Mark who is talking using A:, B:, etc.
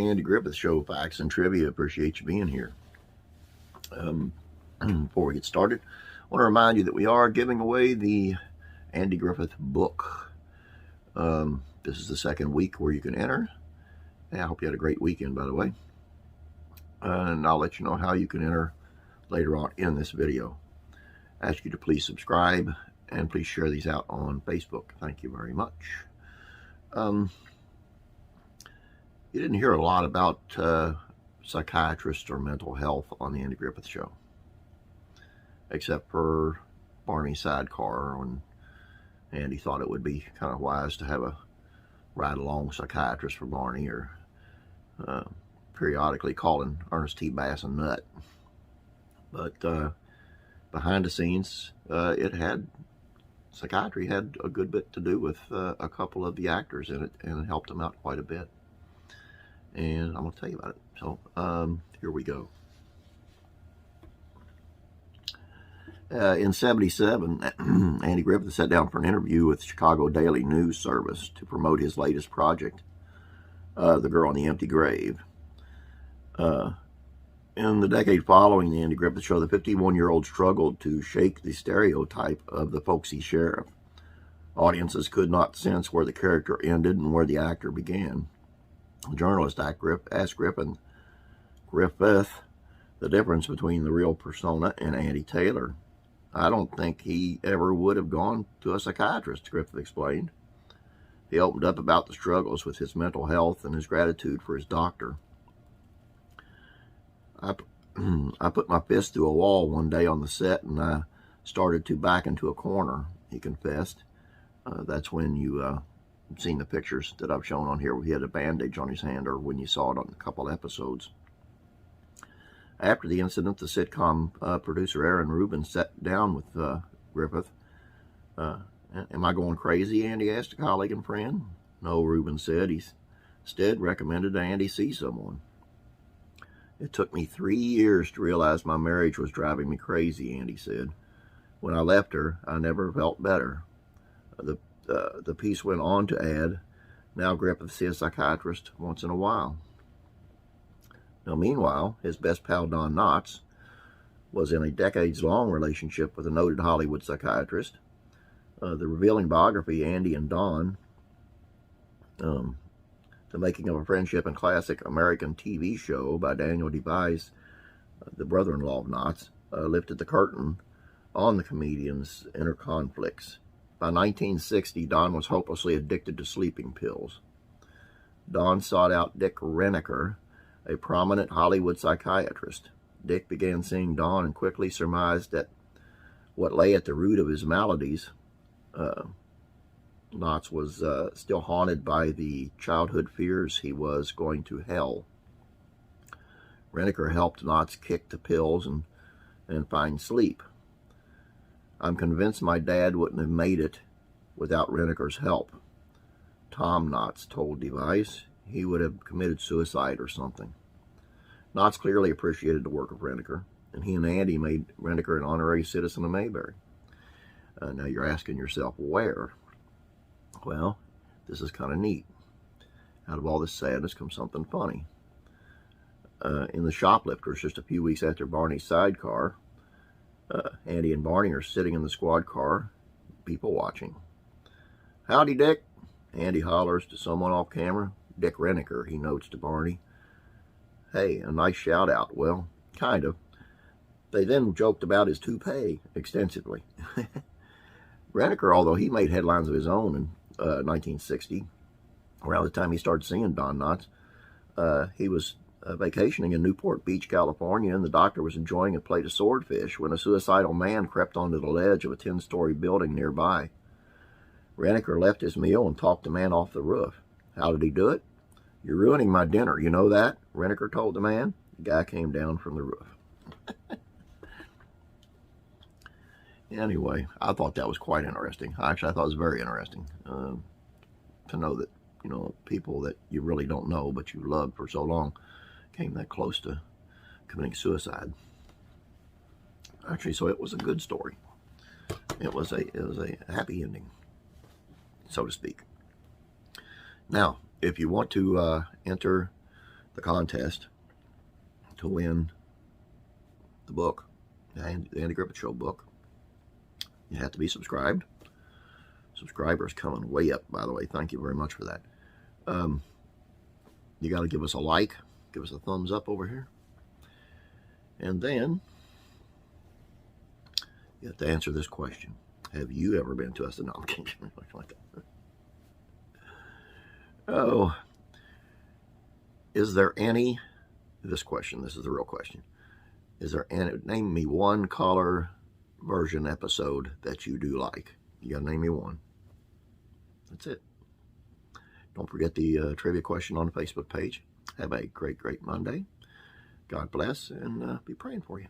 A: Andy Griffith Show, Facts and Trivia. Appreciate you being here. Before we get started, I want to remind you that we are giving away the Andy Griffith book. This is the second week where you can enter. And I hope you had a great weekend, by the way. And I'll let you know how you can enter later on in this video. I ask you to please subscribe and please share these out on Facebook. Thank you very much. You didn't hear a lot about psychiatrists or mental health on the Andy Griffith Show, except for Barney's sidecar when Andy thought it would be kind of wise to have a ride-along psychiatrist for Barney, or periodically calling Ernest T. Bass a nut. But behind the scenes, psychiatry had a good bit to do with a couple of the actors in it, and it helped them out quite a bit. And I'm going to tell you about it. So, here we go. In 1977, Andy Griffith sat down for an interview with the Chicago Daily News Service to promote his latest project, The Girl in the Empty Grave. In the decade following the Andy Griffith Show, the 51-year-old struggled to shake the stereotype of the folksy sheriff. Audiences could not sense where the character ended and where the actor began. A journalist asked Griffith the difference between the real persona and Andy Taylor. "I don't think he ever would have gone to a psychiatrist," Griffith explained. He opened up about the struggles with his mental health and his gratitude for his doctor. I put my fist through a wall one day on the set, and I started to back into a corner," he confessed. That's when you seen the pictures that I've shown on here where he had a bandage on his hand, or when you saw it on a couple episodes. After the incident, the sitcom producer Aaron Rubin sat down with Griffith. "Am I going crazy?" Andy asked a colleague and friend. "No," Rubin said. He instead recommended Andy see someone. "It took me 3 years to realize my marriage was driving me crazy," Andy said. "When I left her, I never felt better." The piece went on to add, "Now Griffith sees a psychiatrist once in a while." Now, meanwhile, his best pal Don Knotts was in a decades-long relationship with a noted Hollywood psychiatrist. The revealing biography, Andy and Don, The Making of a Friendship and Classic American TV Show by Daniel DeVise, the brother-in-law of Knotts, lifted the curtain on the comedian's inner conflicts. By 1960, Don was hopelessly addicted to sleeping pills. Don sought out Dick Rennaker, a prominent Hollywood psychiatrist. Dick began seeing Don and quickly surmised that what lay at the root of his maladies. Knotts was still haunted by the childhood fears he was going to hell. Rennaker helped Knotts kick the pills and find sleep. "I'm convinced my dad wouldn't have made it without Rennaker's help," Tom Knotts told DeVise. "He would have committed suicide or something." Knotts clearly appreciated the work of Rennaker, and he and Andy made Rennaker an honorary citizen of Mayberry. Now you're asking yourself, where? Well, this is kind of neat. Out of all this sadness comes something funny. In The Shoplifters, just a few weeks after Barney's sidecar, Andy and Barney are sitting in the squad car, people watching. "Howdy, Dick," Andy hollers to someone off camera. Dick Rennaker, he notes to Barney. "Hey, a nice shout out." "Well, kind of." They then joked about his toupee extensively. Rennaker, although he made headlines of his own in 1960, around the time he started seeing Don Knotts, he was vacationing in Newport Beach, California, and the doctor was enjoying a plate of swordfish when a suicidal man crept onto the ledge of a 10-story building nearby. Rennaker left his meal and talked the man off the roof. "How did he do it?" "You're ruining my dinner, you know that?" Rennaker told the man. The guy came down from the roof. Anyway, I thought that was quite interesting. Actually, I thought it was very interesting to know that, people that you really don't know but you loved for so long came that close to committing suicide. Actually, so it was a good story. It was a happy ending, so to speak. Now, if you want to enter the contest to win the book, the Andy Griffith Show book. You have to be subscribed. Subscribers coming way up, by the way. Thank you very much for that. You got to give us a like, give us a thumbs up over here. And then you have to answer this question. Have you ever been to us? No, I'm kidding. Like that. Oh, is there any, this question, this is the real question. Is there any, name me one color version episode that you do like. You got to name me one. That's it. Don't forget the trivia question on the Facebook page. Have a great, great Monday. God bless, and be praying for you.